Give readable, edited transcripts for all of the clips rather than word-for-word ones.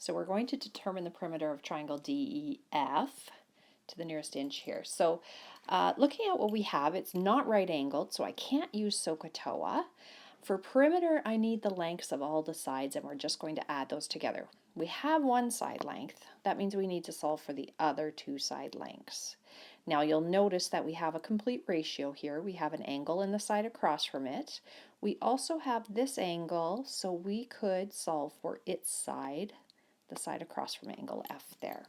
So we're going to determine the perimeter of triangle DEF to the nearest inch here. So looking at what we have, it's not right angled, so I can't use SOHCAHTOA. For perimeter, I need the lengths of all the sides, and we're just going to add those together. We have one side length. That means we need to solve for the other two side lengths. Now you'll notice that we have a complete ratio here. We have an angle in the side across from it. We also have this angle, so we could solve for its side, the side across from angle F there.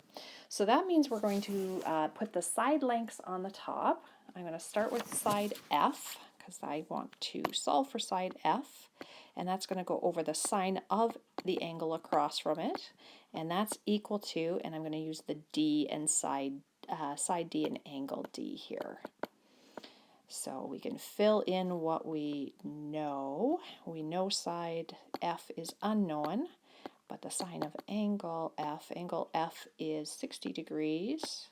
So that means we're going to put the side lengths on the top. I'm going to start with side F because I want to solve for side F, and that's going to go over the sine of the angle across from it, and that's equal to, and I'm going to use the D and side D and angle D here. So we can fill in what we know. We know side F is unknown, but the sine of angle F is 60 degrees.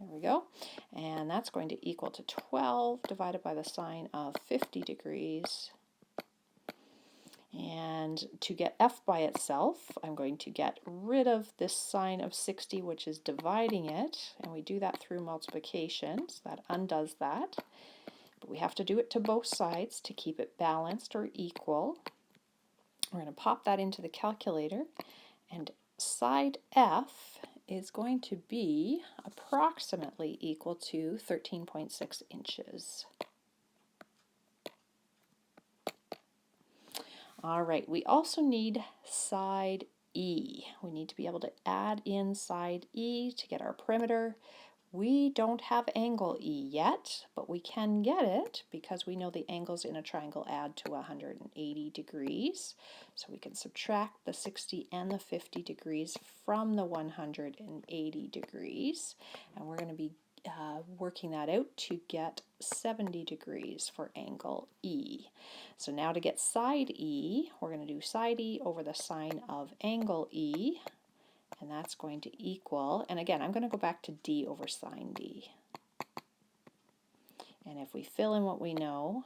There we go. And that's going to equal to 12 divided by the sine of 50 degrees. And to get F by itself, I'm going to get rid of this sine of 60, which is dividing it. And we do that through multiplication, so that undoes that. But we have to do it to both sides to keep it balanced or equal. We're going to pop that into the calculator, and side F is going to be approximately equal to 13.6 inches. All right, we also need side E. We need to be able to add in side E to get our perimeter. We don't have angle E yet, but we can get it because we know the angles in a triangle add to 180 degrees. So we can subtract the 60 and the 50 degrees from the 180 degrees. And we're going to be working that out to get 70 degrees for angle E. So now to get side E, we're going to do side E over the sine of angle E. And that's going to equal, and again, I'm going to go back to D over sine D. And if we fill in what we know,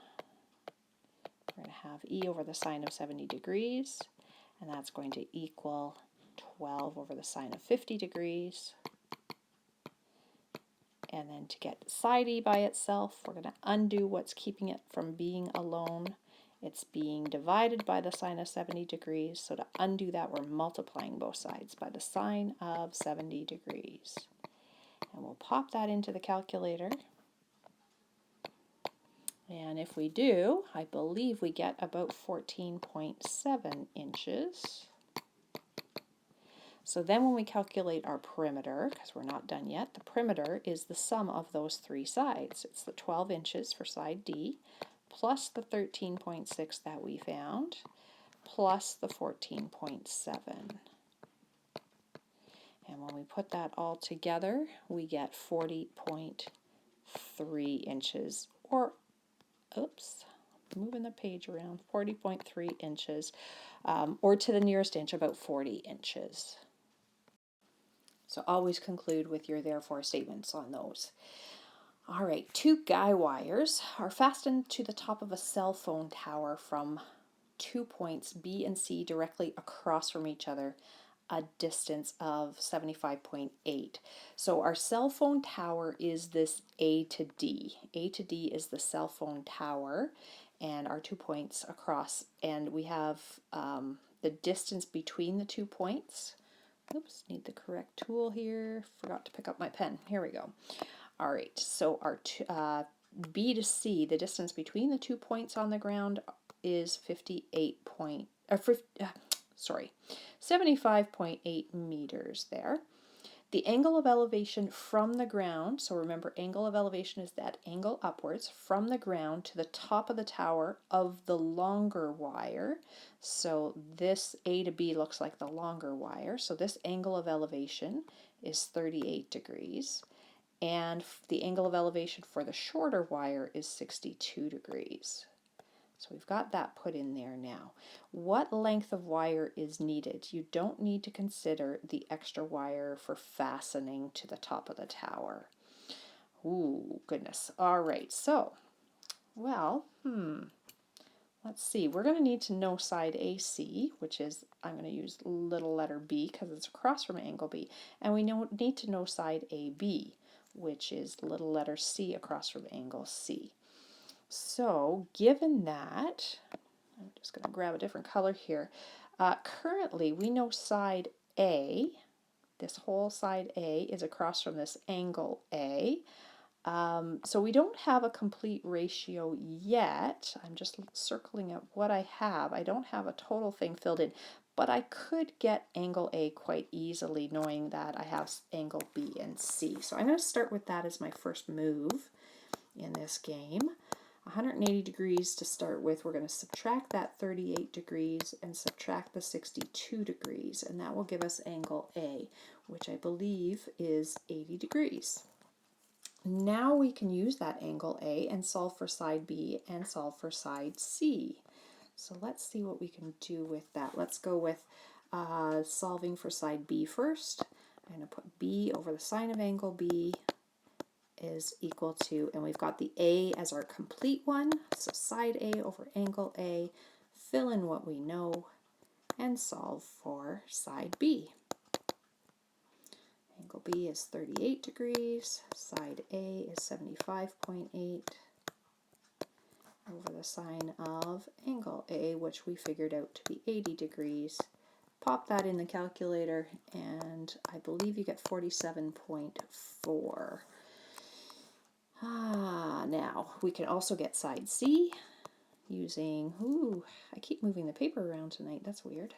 we're going to have E over the sine of 70 degrees, and that's going to equal 12 over the sine of 50 degrees. And then to get side E by itself, we're going to undo what's keeping it from being alone. It's being divided by the sine of 70 degrees, so to undo that, we're multiplying both sides by the sine of 70 degrees. And we'll pop that into the calculator. And if we do, I believe we get about 14.7 inches. So then when we calculate our perimeter, because we're not done yet, the perimeter is the sum of those three sides. It's the 12 inches for side D, plus the 13.6 that we found, plus the 14.7. And when we put that all together, we get 40.3 inches, or, oops, moving the page around, 40.3 inches, or to the nearest inch, about 40 inches. So always conclude with your therefore statements on those. All right, two guy wires are fastened to the top of a cell phone tower from 2 points B and C directly across from each other, a distance of 75.8. So our cell phone tower is this A to D. A to D is the cell phone tower, and our 2 points across, and we have the distance between the 2 points. Oops, need the correct tool here. Forgot to pick up my pen. Here we go. All right, so our B to C, the distance between the 2 points on the ground is 75.8 meters there. The angle of elevation from the ground, so remember angle of elevation is that angle upwards from the ground to the top of the tower of the longer wire. So this A to B looks like the longer wire. So this angle of elevation is 38 degrees. And the angle of elevation for the shorter wire is 62 degrees. So we've got that put in there now. What length of wire is needed? You don't need to consider the extra wire for fastening to the top of the tower. Ooh, goodness. All right, so, well, let's see, we're going to need to know side AC, which is, I'm going to use little letter b because it's across from angle B. And we need to know side AB, which is little letter C across from angle C. So given that, I'm just going to grab a different color here. Currently, we know side A, this whole side A is across from this angle A. So we don't have a complete ratio yet. I'm just circling up what I have. I don't have a total thing filled in, but I could get angle A quite easily knowing that I have angle B and C. So I'm going to start with that as my first move in this game. 180 degrees to start with. We're going to subtract that 38 degrees and subtract the 62 degrees, and that will give us angle A, which I believe is 80 degrees. Now we can use that angle A and solve for side B and solve for side C. So let's see what we can do with that. Let's go with solving for side B first. I'm going to put B over the sine of angle B is equal to, and we've got the A as our complete one, so side A over angle A, fill in what we know, and solve for side B. Angle B is 38 degrees, side A is 75.8 over the sine of angle A, which we figured out to be 80 degrees. Pop that in the calculator, and I believe you get 47.4. Now we can also get side C using, I keep moving the paper around tonight, that's weird.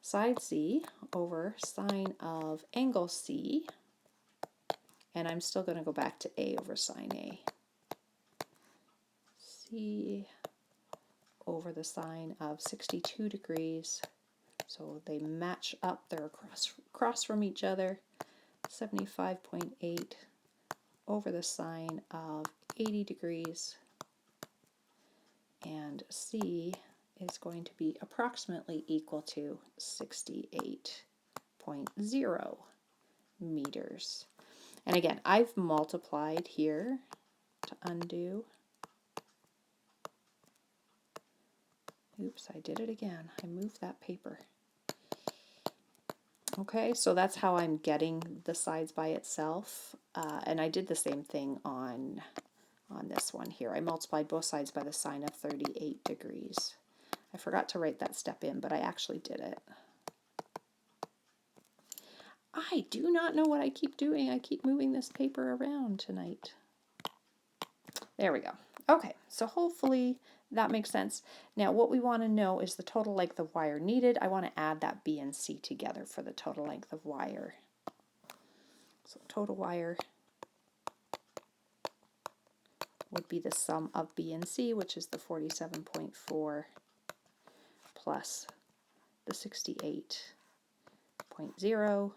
Side C over sine of angle C, and I'm still going to go back to A over sine A. C over the sine of 62 degrees, so they match up, they're across from each other, 75.8 over the sine of 80 degrees, and C is going to be approximately equal to 68.0 meters. And again, I've multiplied here to undo. Oops, I did it again. I moved that paper. Okay, so that's how I'm getting the sides by itself. And I did the same thing on this one here. I multiplied both sides by the sine of 38 degrees. I forgot to write that step in, but I actually did it. I do not know what I keep doing. I keep moving this paper around tonight. There we go. Okay, so hopefully that makes sense. Now what we want to know is the total length of wire needed. I want to add that B and C together for the total length of wire. So total wire would be the sum of B and C, which is the 47.4 plus the 68.0,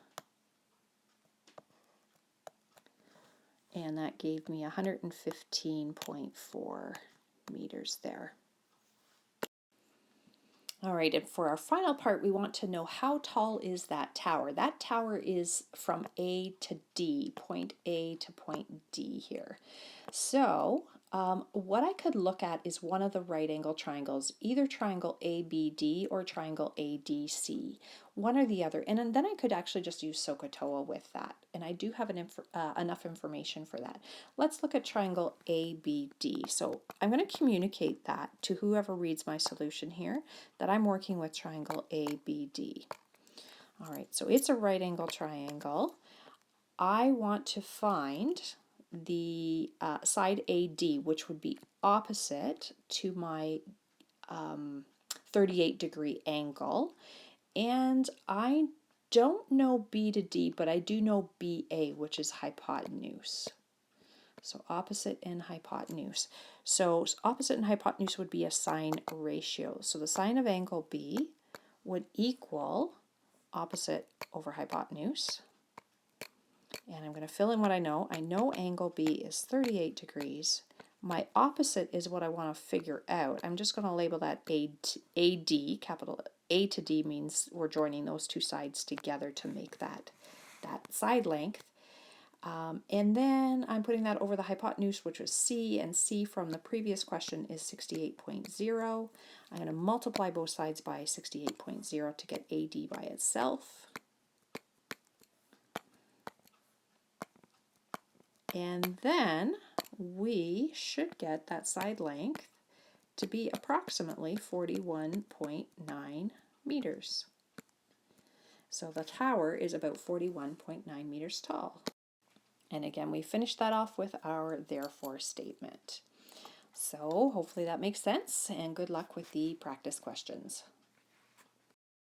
and that gave me 115.4 meters there. All right, and for our final part, we want to know how tall is that tower. That tower is from A to D, point A to point D here. So what I could look at is one of the right angle triangles, either triangle ABD or triangle ADC, one or the other. And then I could actually just use SOHCAHTOA with that. And I do have enough information for that. Let's look at triangle ABD. So I'm going to communicate that to whoever reads my solution here, that I'm working with triangle ABD. All right, so it's a right angle triangle. I want to find the side AD, which would be opposite to my 38 degree angle. And I don't know B to D, but I do know BA, which is hypotenuse. So opposite and hypotenuse. So opposite and hypotenuse would be a sine ratio. So the sine of angle B would equal opposite over hypotenuse. And I'm going to fill in what I know. I know angle B is 38 degrees. My opposite is what I want to figure out. I'm just going to label that AD, capital A to D means we're joining those two sides together to make that side length. And then I'm putting that over the hypotenuse, which was C, and C from the previous question is 68.0. I'm going to multiply both sides by 68.0 to get AD by itself. And then we should get that side length to be approximately 41.9 meters. So the tower is about 41.9 meters tall. And again, we finished that off with our therefore statement. So hopefully that makes sense, and good luck with the practice questions.